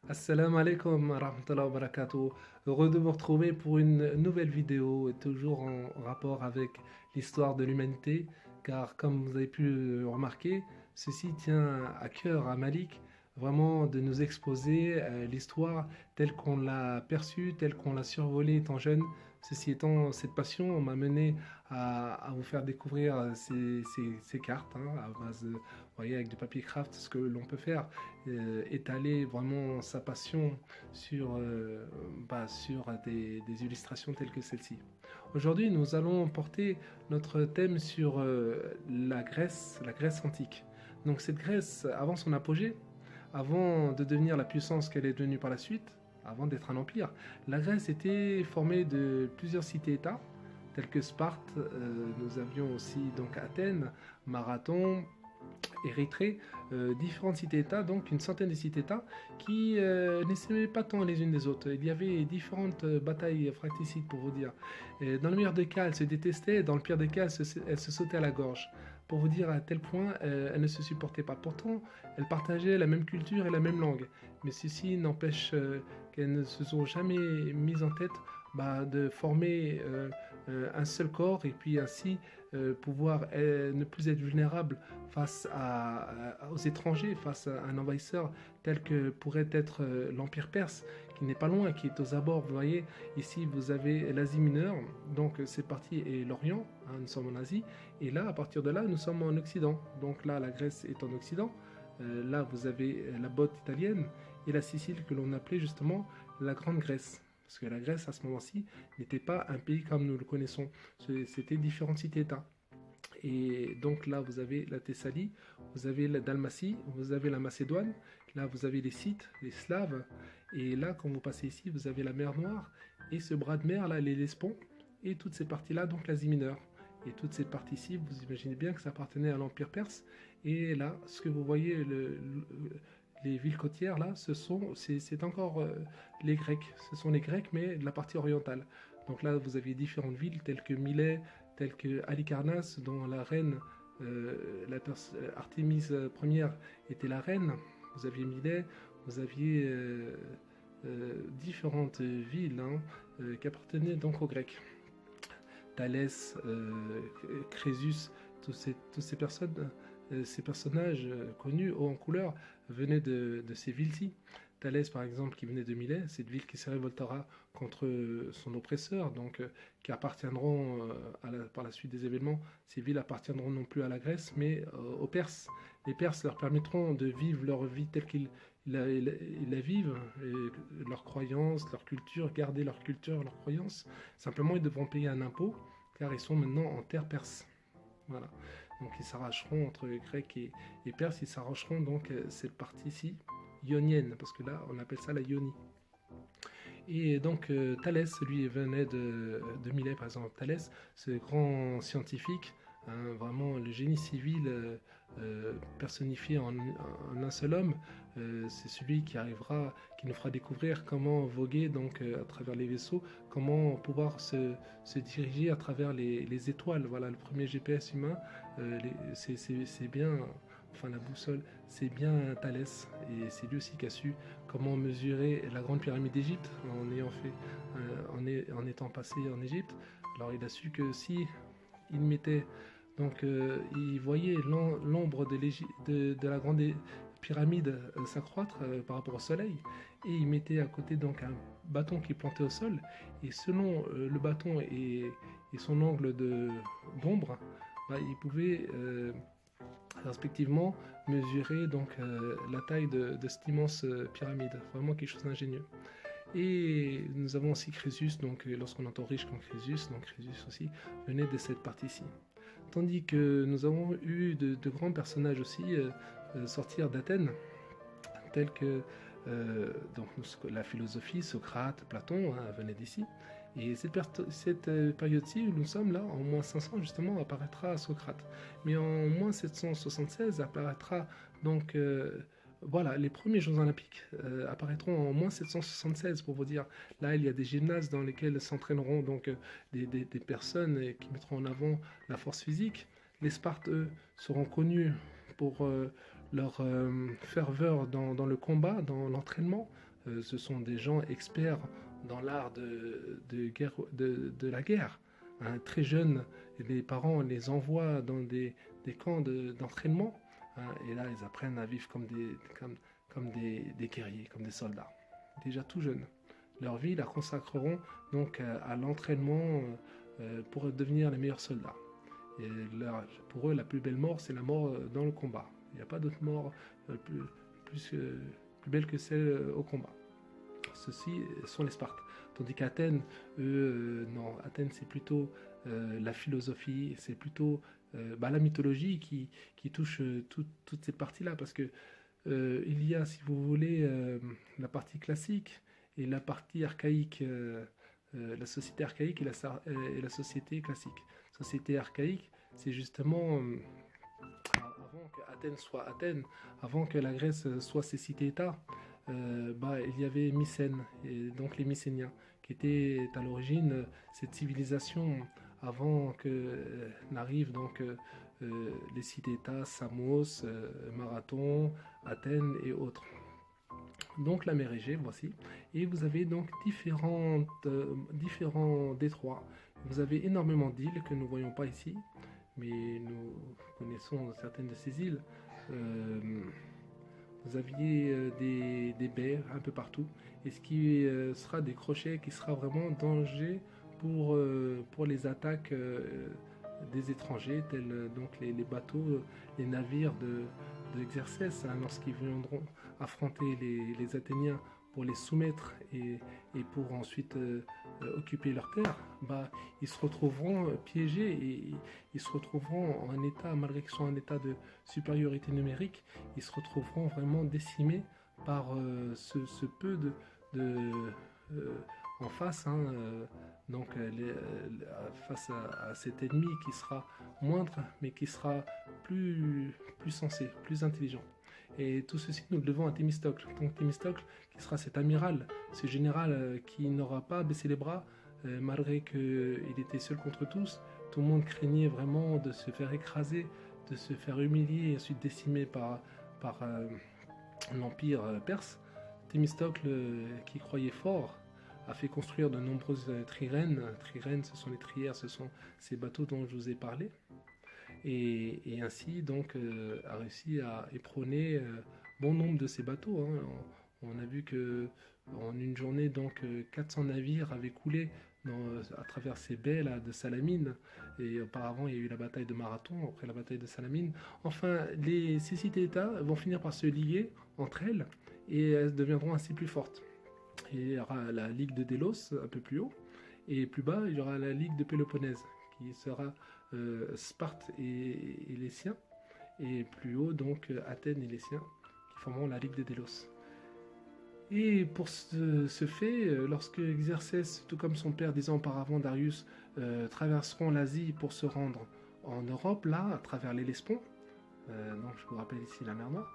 Assalamu alaikum wa rahmatullahi wa barakatuh. Heureux de vous retrouver pour une nouvelle vidéo, et toujours en rapport avec l'histoire de l'humanité, car comme vous avez pu le remarquer, ceci tient à cœur à Malik vraiment de nous exposer l'histoire telle qu'on l'a perçue, telle qu'on l'a survolée étant jeune. Ceci étant, cette passion m'a mené à vous faire découvrir ces cartes à base de, vous voyez, avec du papier craft, ce que l'on peut faire étaler vraiment sa passion sur des illustrations telles que celle-ci. Aujourd'hui, nous allons porter notre thème sur la Grèce antique. Donc cette Grèce, avant son apogée, avant de devenir la puissance qu'elle est devenue par la suite, avant d'être un empire, la Grèce était formée de plusieurs cités-États, telles que Sparte, nous avions aussi donc Athènes, Marathon, Érythrée, différentes cités-États, donc une centaine de cités-États qui ne s'aimaient pas tant les unes des autres. Il y avait différentes batailles fratricides pour vous dire. Et dans le meilleur des cas, elles se détestaient, dans le pire des cas, elles se sautaient à la gorge. Pour vous dire à tel point, elles ne se supportaient pas. Pourtant, elles partageaient la même culture et la même langue. Mais ceci n'empêche qu'elles ne se sont jamais mises en tête de former un seul corps et puis ainsi pouvoir ne plus être vulnérable face aux étrangers, face à un envahisseur tel que pourrait être l'Empire perse, qui n'est pas loin, qui est aux abords. Vous voyez, ici vous avez l'Asie mineure, donc cette partie est l'Orient, nous sommes en Asie, et là, à partir de là, nous sommes en Occident. Donc là, la Grèce est en Occident. Là, vous avez la botte italienne et la Sicile que l'on appelait justement la Grande Grèce. Parce que la Grèce, à ce moment-ci, n'était pas un pays comme nous le connaissons. C'était différentes cités-États. Et donc là, vous avez la Thessalie, vous avez la Dalmatie, vous avez la Macédoine, là, vous avez les Scythes, les Slaves. Et là, quand vous passez ici, vous avez la mer Noire et ce bras de mer, là, les Lesbos, et toutes ces parties-là, donc l'Asie mineure. Et toute cette partie-ci, vous imaginez bien que ça appartenait à l'Empire perse. Et là, ce que vous voyez, les villes côtières, là, c'est encore les Grecs. Ce sont les Grecs, mais de la partie orientale. Donc là, vous aviez différentes villes telles que Milet, telles que Halicarnasse, dont la reine, Artémise Ière était la reine. Vous aviez Milet, vous aviez différentes villes qui appartenaient donc aux Grecs. Thalès, Crésus, toutes ces personnes, ces personnages connus haut en couleur venaient de ces villes-ci. Thalès, par exemple, qui venait de Milet, cette ville qui se révoltera contre son oppresseur, donc qui appartiendront par la suite des événements, ces villes appartiendront non plus à la Grèce, mais aux Perses. Les Perses leur permettront de vivre leur vie telle qu'ils la vivent, et leurs croyances, leur culture, garder leur culture, leurs croyances. Simplement, ils devront payer un impôt, car ils sont maintenant en terre perse. Voilà. Donc ils s'arracheront entre Grecs et Perses, ils s'arracheront donc cette partie-ci ionienne, parce que là on appelle ça la Ionie. Et donc Thalès, lui, venait de Milet, par exemple. Thalès, ce grand scientifique, vraiment le génie civil personnifié en un seul homme, c'est celui qui arrivera, qui nous fera découvrir comment voguer donc à travers les vaisseaux, comment pouvoir se diriger à travers les étoiles. Voilà, le premier GPS humain, c'est bien, enfin la boussole, c'est bien Thalès, et c'est lui aussi qui a su comment mesurer la grande pyramide d'Égypte en ayant fait, en étant passé en Égypte. Alors il a su que si il mettait donc il voyait l'ombre de la grande pyramide s'accroître par rapport au soleil, et il mettait à côté donc un bâton qui plantait au sol, et selon le bâton et son angle d'ombre, il pouvait respectivement mesurer donc la taille de cette immense pyramide. Vraiment quelque chose d'ingénieux. Et nous avons aussi Crésus, donc lorsqu'on entend riche comme Crésus, donc Crésus aussi venait de cette partie-ci. Tandis que nous avons eu de grands personnages aussi sortir d'Athènes, tels que donc, la philosophie, Socrate, Platon venaient d'ici. Et cette période-ci où nous sommes là, en moins 500 justement, apparaîtra Socrate. Mais en moins 776 apparaîtra donc voilà, les premiers Jeux Olympiques apparaîtront en moins 776 pour vous dire. Là, il y a des gymnases dans lesquels s'entraîneront donc des personnes qui mettront en avant la force physique. Les Spartes, eux, seront connus pour leur ferveur dans le combat, dans l'entraînement. ce sont des gens experts dans l'art de la guerre. Hein. Très jeunes, les parents les envoient dans des camps d'entraînement. Hein, et là, ils apprennent à vivre comme des guerriers, comme des soldats. Déjà tout jeunes. Leur vie la consacreront donc à l'entraînement pour devenir les meilleurs soldats. Et pour eux, la plus belle mort, c'est la mort dans le combat. Il n'y a pas d'autre mort plus belle que celle au combat. Ceux-ci sont les Spartes. Tandis qu'Athènes, non, Athènes c'est plutôt la philosophie, c'est plutôt la mythologie qui touche toutes ces parties-là. Parce que il y a, si vous voulez, la partie classique et la partie archaïque, la société archaïque et la société classique. Société archaïque, c'est justement avant qu'Athènes soit Athènes, avant que la Grèce soit ses cités-États, il y avait Mycène, et donc les Mycéniens, qui étaient à l'origine cette civilisation avant que n'arrivent donc les cités-États, Samos, Marathon, Athènes et autres. Donc la mer Égée, voici, et vous avez donc différents détroits. Vous avez énormément d'îles que nous ne voyons pas ici, mais nous connaissons certaines de ces îles. Vous aviez des baies un peu partout, et ce qui sera des crochets qui sera vraiment danger pour les attaques des étrangers, tels donc les bateaux, les navires d'Exercès, hein, lorsqu'ils viendront affronter les Athéniens pour les soumettre et pour ensuite occuper leur terre, ils se retrouveront piégés et ils se retrouveront en état, malgré qu'ils soient en état de supériorité numérique, ils se retrouveront vraiment décimés par ce peu en face, hein, face à cet ennemi qui sera moindre, mais qui sera plus sensé, plus intelligent. Et tout ceci, nous le devons à Thémistocle. Donc Thémistocle, qui sera cet amiral, ce général qui n'aura pas baissé les bras, malgré qu'il était seul contre tous. Tout le monde craignait vraiment de se faire écraser, de se faire humilier et ensuite décimer par l'Empire perse. Thémistocle, qui croyait fort, a fait construire de nombreuses trirèmes. Trirèmes, ce sont les trières, ce sont ces bateaux dont je vous ai parlé. Et ainsi donc a réussi à éperonner bon nombre de ces bateaux. Hein. On a vu que en une journée donc 400 navires avaient coulé à travers ces baies là de Salamine, et auparavant il y a eu la bataille de Marathon, après la bataille de Salamine. Enfin, ces cités-États vont finir par se lier entre elles et elles deviendront ainsi plus fortes. Et il y aura la Ligue de Délos un peu plus haut, et plus bas il y aura la Ligue de Péloponnèse qui sera Sparte et les siens, et plus haut donc Athènes et les siens qui formeront la Ligue de Délos. Et pour ce fait, lorsque Xerxès, tout comme son père 10 ans auparavant, Darius, traverseront l'Asie pour se rendre en Europe, là, à travers l'Hellespont, donc je vous rappelle ici la mer Noire,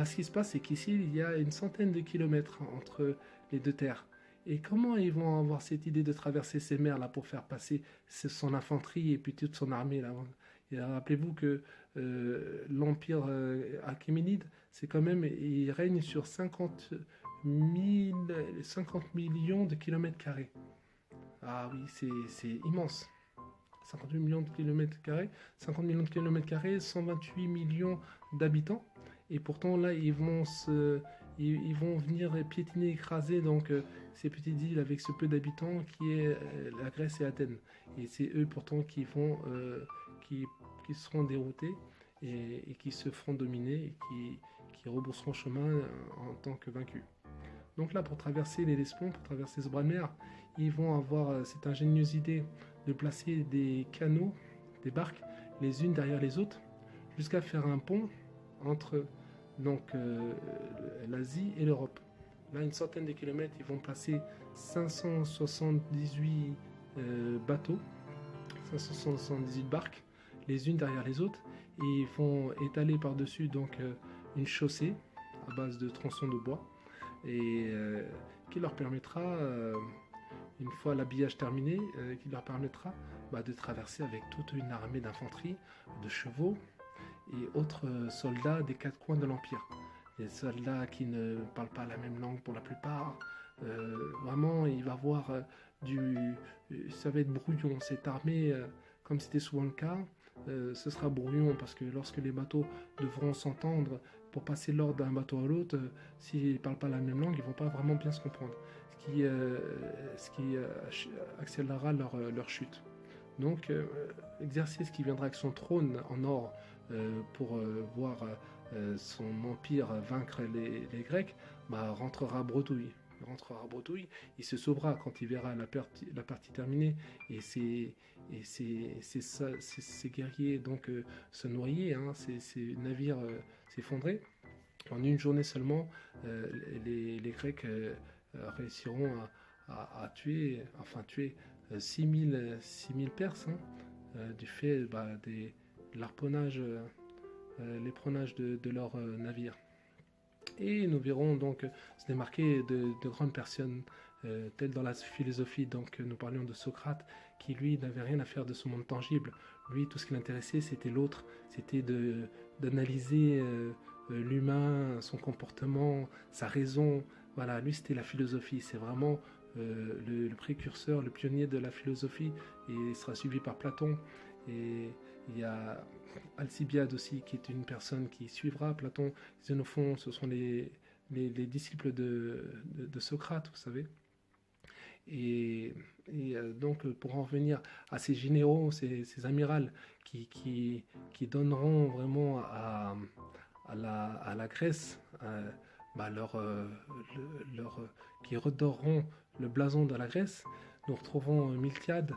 ce qui se passe, c'est qu'ici, il y a une centaine de kilomètres entre les deux terres. Et comment ils vont avoir cette idée de traverser ces mers-là pour faire passer son infanterie et puis toute son armée là? Et rappelez-vous que l'Empire achéménide, c'est quand même, il règne sur 50 millions de kilomètres carrés. Ah oui, c'est immense. 50 millions de kilomètres carrés, 50 millions de kilomètres carrés, 128 millions d'habitants. Et pourtant là, ils vont venir piétiner, écraser donc ces petites îles avec ce peu d'habitants qui est la Grèce et Athènes. Et c'est eux pourtant qui seront déroutés et qui se feront dominer et qui rebourseront chemin en tant que vaincus. Donc là, pour traverser l'Hellespont, pour traverser ce bras de mer, ils vont avoir cette ingénieuse idée de placer des canaux, des barques, les unes derrière les autres, jusqu'à faire un pont entre l'Asie et l'Europe. Là, une centaine de kilomètres, ils vont placer 578 bateaux, 578 barques, les unes derrière les autres, et ils vont étaler par-dessus donc une chaussée à base de tronçons de bois, et qui leur permettra, une fois l'habillage terminé, qui leur permettra de traverser avec toute une armée d'infanterie, de chevaux et autres soldats des quatre coins de l'Empire. des soldats qui ne parlent pas la même langue pour la plupart. Vraiment, il va y avoir ça va être brouillon. Cette armée, comme c'était souvent le cas, ce sera brouillon parce que lorsque les bateaux devront s'entendre pour passer l'ordre d'un bateau à l'autre, s'ils ne parlent pas la même langue, ils ne vont pas vraiment bien se comprendre, ce qui accélérera leur chute. Donc, Xerxès qui viendra avec son trône en or pour voir son empire vaincre les Grecs, rentrera bredouille. Il rentrera bredouille, il se sauvera quand il verra la partie terminée et ses guerriers donc se noyer, hein, ces navires s'effondrer. En une journée seulement, les Grecs réussiront à tuer 6000 Perses, hein, du fait de l'arponnage, l'éperonage de leurs navires. Et nous verrons donc se démarquer de grandes personnes, telles dans la philosophie. Donc nous parlions de Socrate, qui lui n'avait rien à faire de ce monde tangible. Lui, tout ce qui l'intéressait, c'était l'autre, c'était d'analyser l'humain, son comportement, sa raison. Voilà, lui c'était la philosophie, c'est vraiment le précurseur, le pionnier de la philosophie, et il sera suivi par Platon. Et il y a Alcibiade aussi, qui est une personne qui suivra Platon. Xénophon, ce sont les disciples de Socrate, vous savez. Et donc, pour en revenir à ces généraux, ces amirals qui donneront vraiment à la Grèce qui redoreront le blason de la Grèce, nous retrouvons Miltiade,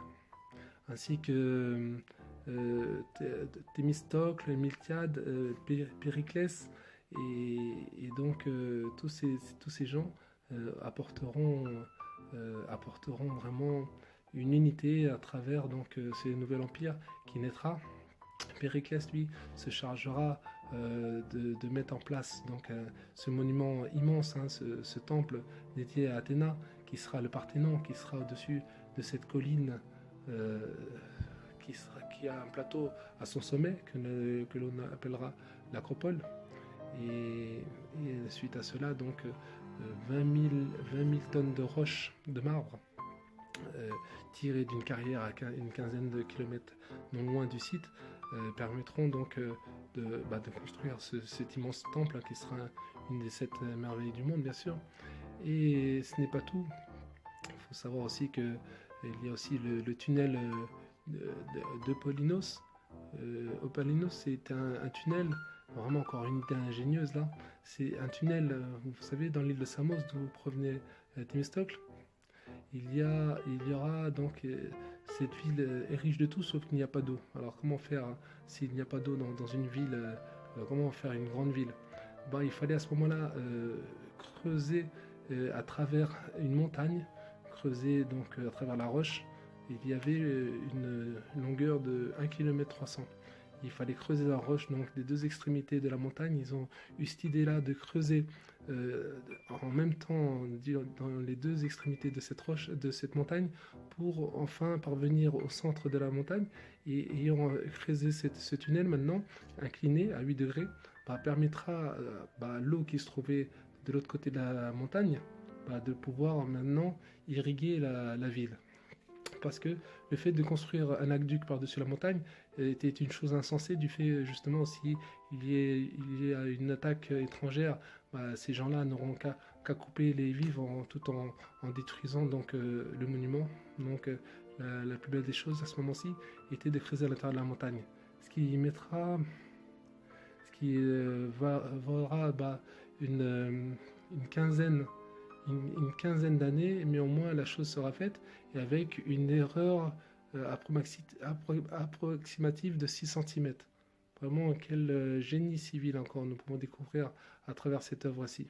ainsi que Thémistocle, Miltiade, Périclès, et donc tous ces gens apporteront vraiment une unité à travers donc ce nouvel empire qui naîtra. Périclès, lui, se chargera de mettre en place donc ce monument immense, hein, ce temple dédié à Athéna, qui sera le Parthénon, qui sera au-dessus de cette colline qui a un plateau à son sommet que l'on appellera l'Acropole. Et suite à cela, donc 20 000 tonnes de roches de marbre tirées d'une carrière à une quinzaine de kilomètres non loin du site permettront donc de construire cet immense temple, hein, qui sera une des 7 merveilles du monde, bien sûr. Et ce n'est pas tout. Il faut savoir aussi qu'il y a aussi le tunnel de Polinos. Opalinos, c'est un tunnel, vraiment encore une idée ingénieuse là. C'est un tunnel, vous savez, dans l'île de Samos d'où provenait Thémistocle. Il y aura donc cette ville est riche de tout sauf qu'il n'y a pas d'eau. Alors comment faire, hein, s'il n'y a pas d'eau dans une ville, comment faire une grande ville? Il fallait à ce moment-là creuser à travers une montagne, creuser donc à travers la roche. Il y avait une longueur de 1 km 300. Il fallait creuser la roche donc des deux extrémités de la montagne. Ils ont eu cette idée-là de creuser en même temps dans les deux extrémités de cette roche, de cette montagne, pour enfin parvenir au centre de la montagne. Et ayant creusé ce tunnel maintenant, incliné à 8 degrés, permettra à l'eau qui se trouvait de l'autre côté de la montagne de pouvoir maintenant irriguer la ville. Parce que le fait de construire un aqueduc par-dessus la montagne était une chose insensée, du fait justement si il y a une attaque étrangère, ces gens-là n'auront qu'à couper les vivres tout en détruisant donc le monument. Donc la plus belle des choses à ce moment-ci était de creuser à l'intérieur de la montagne, ce qui vaudra une quinzaine d'années, mais au moins la chose sera faite, et avec une erreur approximative de 6 cm. Vraiment, quel génie civil encore nous pouvons découvrir à travers cette œuvre-ci.